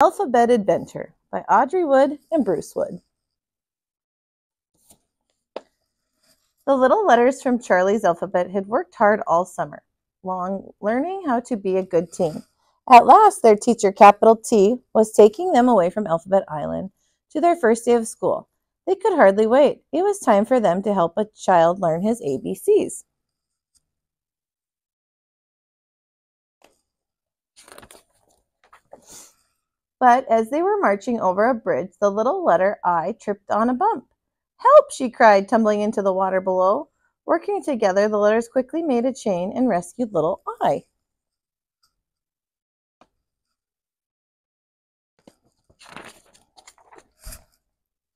Alphabet Adventure by Audrey Wood and Bruce Wood. The little letters from Charlie's alphabet had worked hard all summer long, learning how to be a good team. At last, their teacher, capital T, was taking them away from Alphabet Island to their first day of school. They could hardly wait. It was time for them to help a child learn his ABCs. But as they were marching over a bridge, the little letter I tripped on a bump. "Help!" she cried, tumbling into the water below. Working together, the letters quickly made a chain and rescued little I.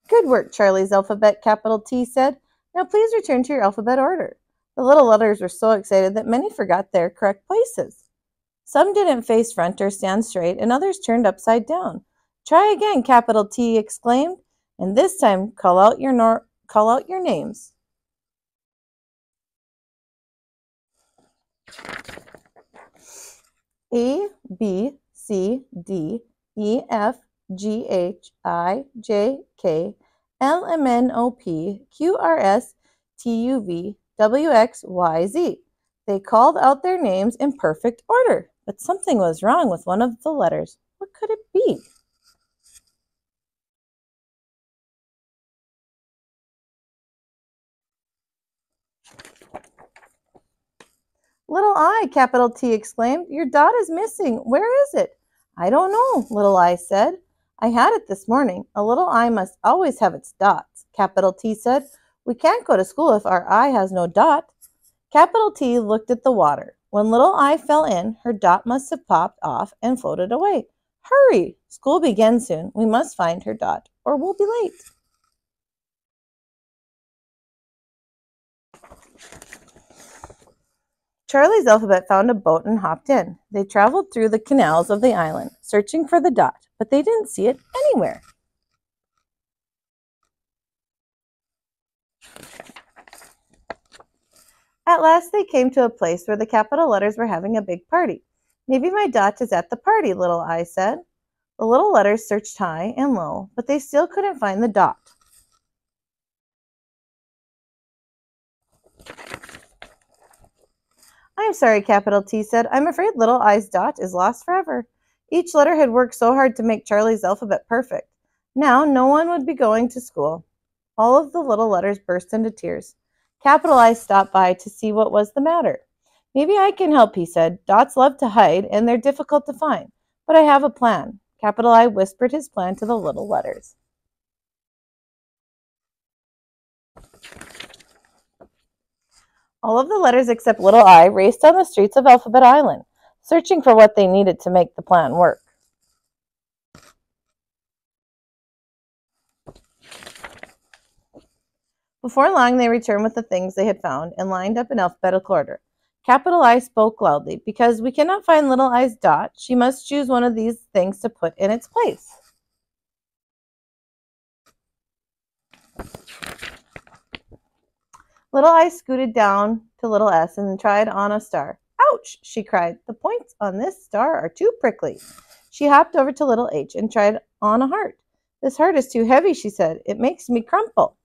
"Good work, Charlie's alphabet," capital T said. "Now please return to your alphabet order." The little letters were so excited that many forgot their correct places. Some didn't face front or stand straight, and others turned upside down. "Try again," capital T exclaimed, "and this time call out your names." A, B, C, D, E, F, G, H, I, J, K, L, M, N, O, P, Q, R, S, T, U, V, W, X, Y, Z. They called out their names in perfect order, but something was wrong with one of the letters. What could it be? "Little I," capital T exclaimed, "your dot is missing. Where is it?" "I don't know," little I said. "I had it this morning. A little I must always have its dots," capital T said. "We can't go to school if our I has no dot." Capital T looked at the water. When little I fell in, her dot must have popped off and floated away. "Hurry! School begins soon. We must find her dot, or we'll be late." Charlie's alphabet found a boat and hopped in. They traveled through the canals of the island, searching for the dot, but they didn't see it anywhere. At last they came to a place where the capital letters were having a big party. "Maybe my dot is at the party," little I said. The little letters searched high and low, but they still couldn't find the dot. "I'm sorry," capital T said. "I'm afraid little I's dot is lost forever." Each letter had worked so hard to make Charlie's alphabet perfect. Now no one would be going to school. All of the little letters burst into tears. Capital I stopped by to see what was the matter. "Maybe I can help," he said. "Dots love to hide, and they're difficult to find. But I have a plan." Capital I whispered his plan to the little letters. All of the letters except little I raced down the streets of Alphabet Island, searching for what they needed to make the plan work. Before long, they returned with the things they had found and lined up in alphabetical order. Capital I spoke loudly. "Because we cannot find little I's dot, she must choose one of these things to put in its place." Little I scooted down to little S and tried on a star. "Ouch!" she cried. "The points on this star are too prickly." She hopped over to little H and tried on a heart. "This heart is too heavy," she said. "It makes me crumple."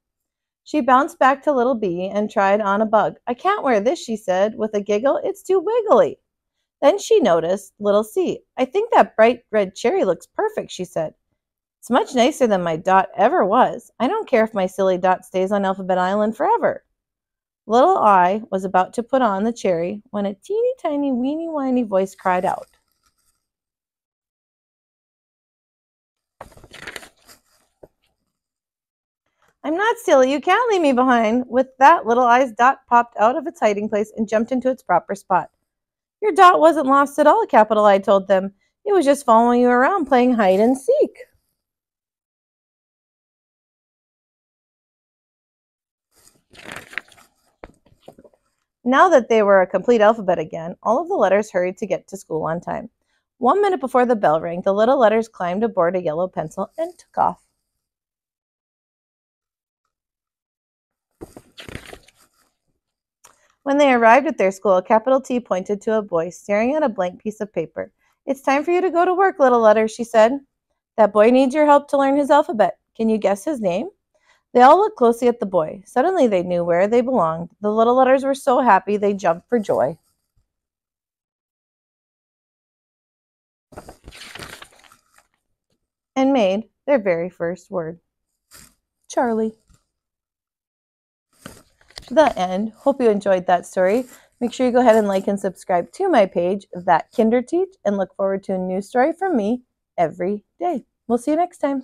She bounced back to little B and tried on a bug. "I can't wear this," she said with a giggle. "It's too wiggly." Then she noticed little C. "I think that bright red cherry looks perfect," she said. "It's much nicer than my dot ever was. I don't care if my silly dot stays on Alphabet Island forever." Little I was about to put on the cherry when a teeny tiny weeny whiny voice cried out. "I'm not silly. You can't leave me behind." With that, little I's dot popped out of its hiding place and jumped into its proper spot. "Your dot wasn't lost at all," capital I told them. "It was just following you around playing hide and seek." Now that they were a complete alphabet again, all of the letters hurried to get to school on time. 1 minute before the bell rang, the little letters climbed aboard a yellow pencil and took off. When they arrived at their school, capital T pointed to a boy staring at a blank piece of paper. "It's time for you to go to work, little letters," she said. That boy needs your help to learn his alphabet. Can you guess his name? They all looked closely at the boy. Suddenly they knew where they belonged. The little letters were so happy they jumped for joy. And made their very first word. Charlie. The end. Hope you enjoyed that story. Make sure you go ahead and like and subscribe to my page, That Kinder Teach, and look forward to a new story from me every day. We'll see you next time.